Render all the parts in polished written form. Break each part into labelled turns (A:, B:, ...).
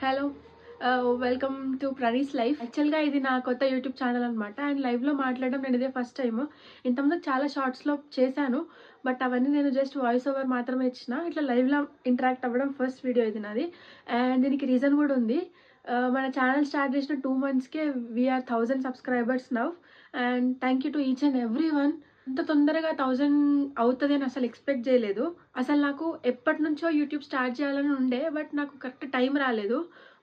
A: Hello welcome to Pranee's life. యాక్చువల్గా ఇది నా కొత్త యూట్యూబ్ ఛానల్ అనమాట. అండ్ లైవ్లో మాట్లాడడం నేను ఇదే ఫస్ట్ టైము. ఇంతకుముందు చాలా షార్ట్స్లో చేశాను, బట్ అవన్నీ నేను జస్ట్ వాయిస్ ఓవర్ మాత్రమే ఇచ్చిన. ఇట్లా లైవ్లో ఇంటరాక్ట్ అవ్వడం ఫస్ట్ వీడియో ఇది నాది. అండ్ దీనికి రీజన్ కూడా ఉంది. మన ఛానల్ స్టార్ట్ చేసిన 2 monthsకే we're 1000 subscribers now. And thank you to each and every one. అంత తొందరగా 1000 అవుతుంది అని అసలు ఎక్స్పెక్ట్ చేయలేదు. అసలు నాకు ఎప్పటి నుంచో యూట్యూబ్ స్టార్ట్ చేయాలని ఉండే, బట్ నాకు కరెక్ట్ టైం రాలేదు.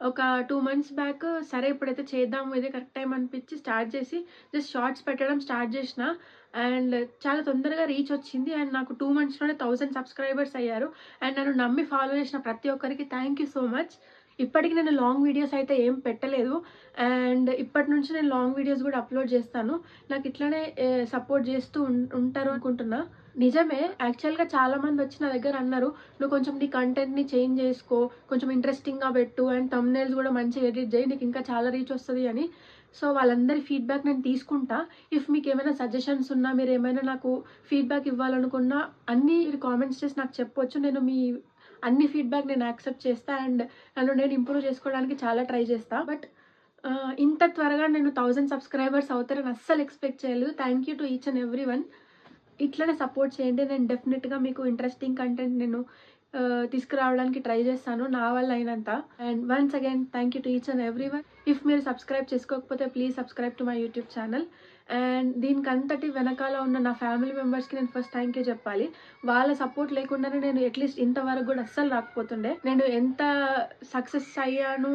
A: ఒక 2 months బ్యాక్ సరే ఇప్పుడైతే చేద్దాము, ఇదే కరెక్ట్ టైం అనిపించి స్టార్ట్ చేసి జస్ట్ షార్ట్స్ పెట్టడం స్టార్ట్ చేసిన. అండ్ చాలా తొందరగా రీచ్ వచ్చింది. అండ్ నాకు 2 monthsలోనే 1000 సబ్స్క్రైబర్స్ అయ్యారు. అండ్ నన్ను నమ్మి ఫాలో చేసిన ప్రతి ఒక్కరికి థ్యాంక్ యూ సో మచ్. ఇప్పటికి నేను లాంగ్ వీడియోస్ అయితే ఏం పెట్టలేదు. అండ్ ఇప్పటి నుంచి నేను లాంగ్ వీడియోస్ కూడా అప్లోడ్ చేస్తాను. నాకు ఇట్లానే సపోర్ట్ చేస్తూ ఉంటారు అనుకుంటున్నా. నిజమే, యాక్చువల్గా చాలామంది వచ్చి నా దగ్గర అన్నారు, నువ్వు కొంచెం నీ కంటెంట్ని చేంజ్ చేసుకో, కొంచెం ఇంట్రెస్టింగ్గా పెట్టు, అండ్ థంబ్నెయిల్స్ కూడా మంచిగా ఎడిట్ చేయి, నీకు ఇంకా చాలా రీచ్ వస్తుంది అని. సో వాళ్ళందరి ఫీడ్బ్యాక్ నేను తీసుకుంటా. ఇఫ్ మీకు ఏమైనా సజెషన్స్ ఉన్నా, మీరు ఏమైనా నాకు ఫీడ్బ్యాక్ ఇవ్వాలనుకున్నా అన్నీ మీరు కామెంట్స్ చేసి నాకు చెప్పొచ్చు. నేను మీ అన్ని ఫీడ్బ్యాక్ నేను యాక్సెప్ట్ చేస్తా. అండ్ నన్ను నేను ఇంప్రూవ్ చేసుకోవడానికి చాలా ట్రై చేస్తా. బట్ ఇంత త్వరగా నేను 1000 సబ్స్క్రైబర్స్ అవుతారని అస్సలు ఎక్స్పెక్ట్ చేయలేదు. Thank you to each and every one. ఇట్లనే సపోర్ట్ చేయండి. నేను డెఫినెట్గా మీకు ఇంట్రెస్టింగ్ కంటెంట్ నేను తీసుకురావడానికి ట్రై చేస్తాను నా వల్ల అయినంత. And once again thank you to each and every one. If మీరు సబ్స్క్రైబ్ చేసుకోకపోతే please subscribe to my YouTube channel. And దీనికి అంతటి వెనకాల ఉన్న నా ఫ్యామిలీ మెంబర్స్కి నేను ఫస్ట్ థ్యాంక్ యూ చెప్పాలి. వాళ్ళ సపోర్ట్ లేకుండానే నేను అట్లీస్ట్ ఇంతవరకు కూడా అస్సలు రాకపోతుండే. నేను ఎంత సక్సెస్ అయ్యాను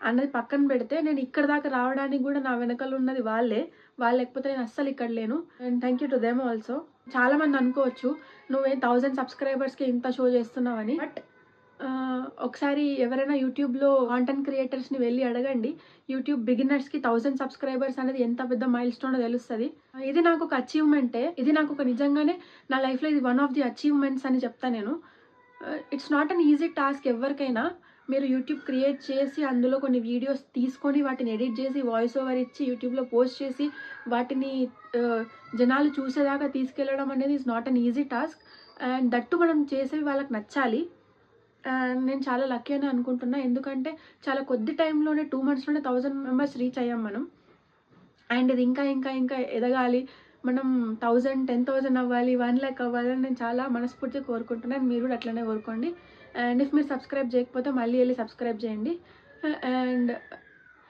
A: అన్నది పక్కన పెడితే, నేను ఇక్కడ దాకా రావడానికి కూడా నా వెనకాల ఉన్నది వాళ్ళే. వాళ్ళు లేకపోతే నేను అస్సలు ఇక్కడ లేను. And thank you to them also. చాలామంది అనుకోవచ్చు, నువ్వే 1000 సబ్స్క్రైబర్స్కి ఇంత షో చేస్తున్నావని. బట్ ఒకసారి ఎవరైనా యూట్యూబ్లో కాంటెంట్ క్రియేటర్స్ని వెళ్ళి అడగండి. యూట్యూబ్ బిగినర్స్కి 1000 సబ్స్క్రైబర్స్ అనేది ఎంత పెద్ద మైల్ స్టోన్ తెలుస్తుంది. ఇది నాకు ఒక అచీవ్మెంటే. ఇది నాకు ఒక నిజంగానే నా లైఫ్లో ఇది వన్ ఆఫ్ ది అచీవ్మెంట్స్ అని చెప్తాను నేను. It's not an easy task ఎవరికైనా. మీరు యూట్యూబ్ క్రియేట్ చేసి అందులో కొన్ని వీడియోస్ తీసుకొని వాటిని ఎడిట్ చేసి వాయిస్ ఓవర్ ఇచ్చి యూట్యూబ్లో పోస్ట్ చేసి వాటిని జనాలు చూసేదాకా తీసుకెళ్ళడం అనేది is not an easy task. And that మనం చేసేవి వాళ్ళకి నచ్చాలి. అండ్ నేను చాలా లక్కీ అని అనుకుంటున్నా. ఎందుకంటే చాలా కొద్ది టైంలోనే 2 monthsలోనే 1000 మెంబర్స్ రీచ్ అయ్యాం మనం. అండ్ ఇది ఇంకా ఇంకా ఇంకా ఎదగాలి. మనం 1000, 10,000 అవ్వాలి, 1 lakh అవ్వాలని నేను చాలా మనస్ఫూర్తిగా కోరుకుంటున్నాను. మీరు కూడా అట్లనే కోరుకోండి. అండ్ ఇఫ్ మీరు సబ్స్క్రైబ్ చేయకపోతే మళ్ళీ వెళ్ళి సబ్స్క్రైబ్ చేయండి. అండ్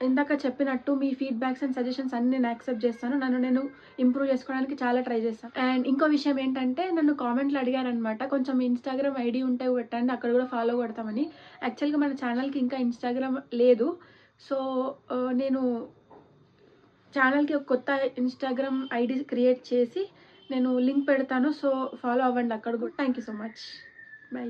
A: ఇందాక చెప్పినట్టు మీ ఫీడ్బ్యాక్స్ అండ్ సజెషన్స్ అన్ని నేను యాక్సెప్ట్ చేస్తాను. నన్ను నేను ఇంప్రూవ్ చేసుకోవడానికి చాలా ట్రై చేస్తాను. అండ్ ఇంకో విషయం ఏంటంటే, నన్ను కామెంట్లు అడిగారనమాట, కొంచెం ఇన్స్టాగ్రామ్ ఐడి ఉంటే పెట్టండి, అక్కడ కూడా ఫాలో కొడతామని. యాక్చువల్గా మన ఛానల్కి ఇంకా ఇన్స్టాగ్రామ్ లేదు. సో నేను ఛానల్కి ఒక కొత్త ఇన్స్టాగ్రామ్ ఐడి క్రియేట్ చేసి నేను లింక్ పెడతాను. సో ఫాలో అవ్వండి అక్కడ కూడా. Thank you so much. By.